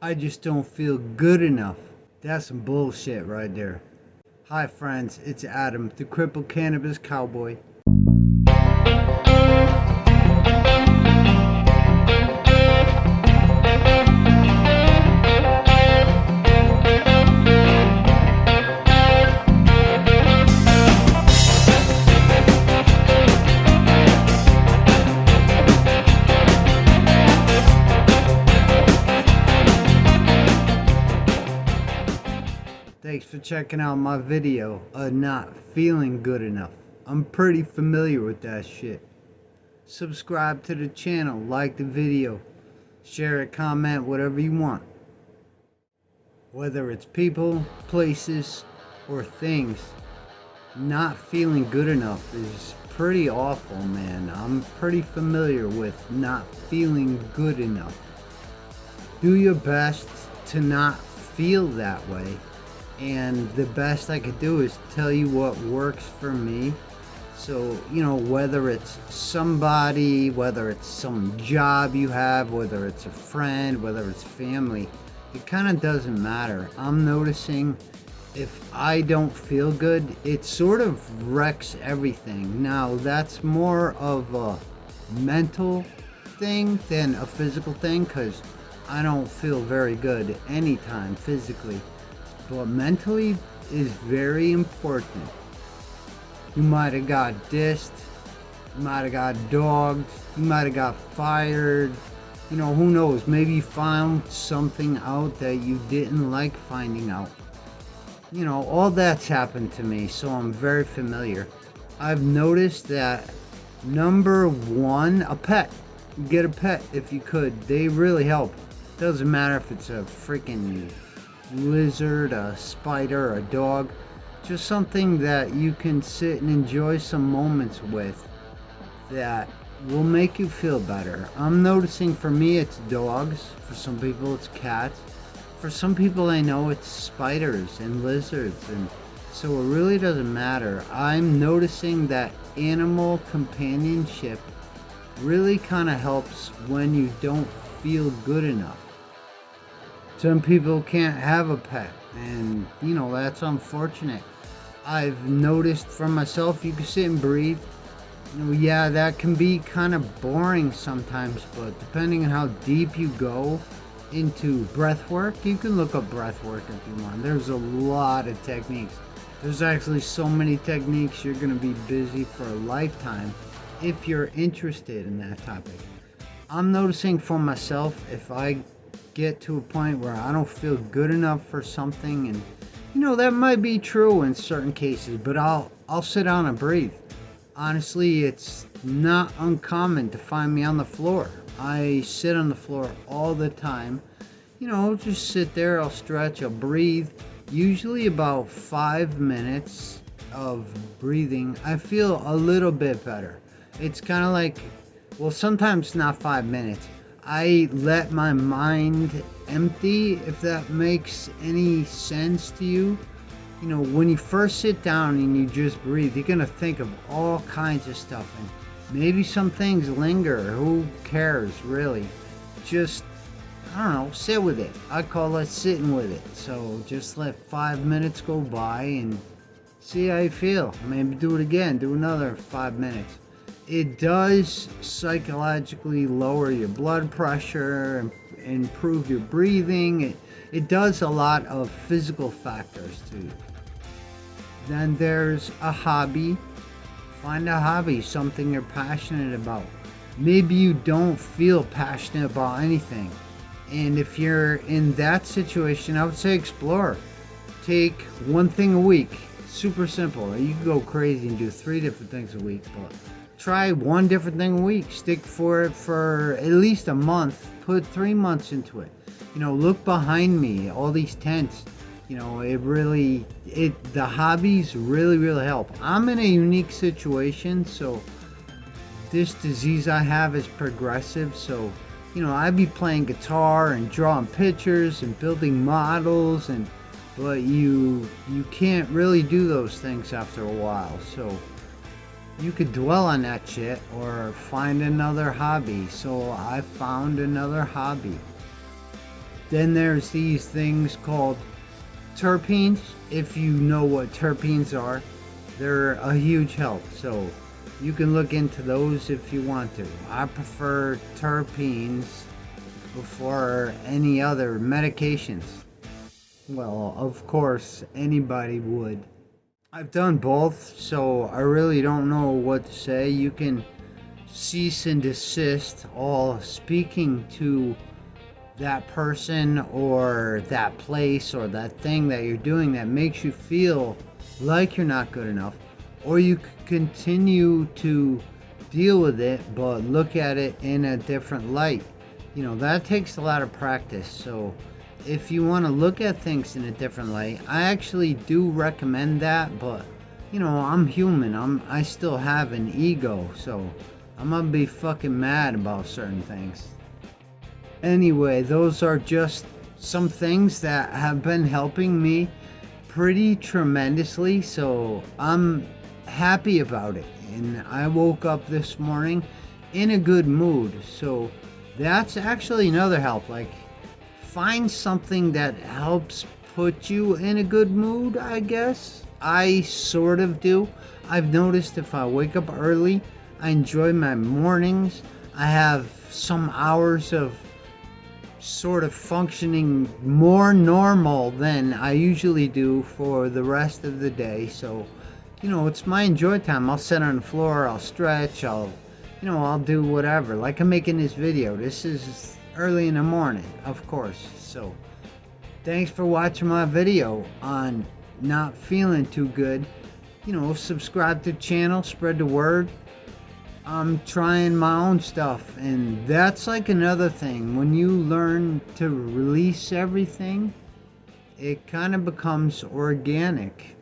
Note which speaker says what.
Speaker 1: I just don't feel good enough. That's some bullshit right there. Hi, friends, it's Adam, the crippled cannabis cowboy. Thanks for checking out my video of not feeling good enough. I'm pretty familiar with that shit. Subscribe to the channel, like the video, share it, comment, whatever you want. Whether it's people, places, or things, not feeling good enough is pretty awful, man. I'm pretty familiar with not feeling good enough. Do your best to not feel that way. And the best I could do is tell you what works for me. So, whether it's somebody, whether it's some job you have, whether it's a friend, whether it's family, it kind of doesn't matter. I'm noticing if I don't feel good, it sort of wrecks everything. Now, that's more of a mental thing than a physical thing, because I don't feel very good anytime physically. But mentally is very important. You might have got dissed, you might have got dogged, you might have got fired, who knows, maybe you found something out that you didn't like finding out. All that's happened to me, so I'm very familiar. I've noticed that number one, a pet. Get a pet if you could. They really help. Doesn't matter if it's a freaking lizard, a spider, a dog, just something that you can sit and enjoy some moments with that will make you feel better. I'm noticing for me it's dogs, for some people it's cats, for some people I know it's spiders and lizards, and so it really doesn't matter. I'm noticing that animal companionship really kind of helps when you don't feel good enough. Some people can't have a pet, and that's unfortunate. I've noticed for myself, you can sit and breathe. Yeah, that can be kind of boring sometimes, but depending on how deep you go into breathwork, you can look up breathwork if you want. There's a lot of techniques. There's actually so many techniques, you're going to be busy for a lifetime if you're interested in that topic. I'm noticing for myself, if I get to a point where I don't feel good enough for something, and that might be true in certain cases, but I'll sit down and breathe. Honestly, it's not uncommon to find me on the floor. I sit on the floor all the time. Just sit there, I'll stretch, I'll breathe. Usually about 5 minutes of breathing, I feel a little bit better. It's kind of like, well, sometimes not 5 minutes. I let my mind empty, if that makes any sense to you. When you first sit down and you just breathe, you're going to think of all kinds of stuff. And maybe some things linger. Who cares, really? Just, I don't know, sit with it. I call it sitting with it. So just let 5 minutes go by and see how you feel. Maybe do it again. Do another 5 minutes. It does psychologically lower your blood pressure and improve your breathing. It does a lot of physical factors to you. Then there's a hobby. Find a hobby, something you're passionate about. Maybe you don't feel passionate about anything. And if you're in that situation, I would say explore. Take one thing a week. Super simple. You can go crazy and do 3 different things a week, but try one different thing a week. Stick for it for at least a month. Put 3 months into it. Look behind me, all these tents. The hobbies really help. I'm in a unique situation, so this disease I have is progressive, so I'd be playing guitar and drawing pictures and building models, but you can't really do those things after a while, so you could dwell on that shit or find another hobby. So I found another hobby. Then there's these things called terpenes. If you know what terpenes are, they're a huge help. So you can look into those if you want to. I prefer terpenes before any other medications. Well, of course, anybody would. I've done both, so I really don't know what to say. You can cease and desist all speaking to that person or that place or that thing that you're doing that makes you feel like you're not good enough, or you could continue to deal with it but look at it in a different light. That takes a lot of practice. So if you want to look at things in a different light, I actually do recommend that. But I'm human. I still have an ego, so I'm gonna be fucking mad about certain things. Anyway, those are just some things that have been helping me pretty tremendously, so I'm happy about it. And I woke up this morning in a good mood, so that's actually another help. Like, find something that helps put you in a good mood, I guess. I sort of do. I've noticed if I wake up early, I enjoy my mornings. I have some hours of sort of functioning more normal than I usually do for the rest of the day. So, it's my enjoy time. I'll sit on the floor, I'll stretch, I'll do whatever. Like I'm making this video. This is early in the morning, of course. So, thanks for watching my video on not feeling too good. Subscribe to the channel, spread the word. I'm trying my own stuff, and that's like another thing. When you learn to release everything, it kind of becomes organic.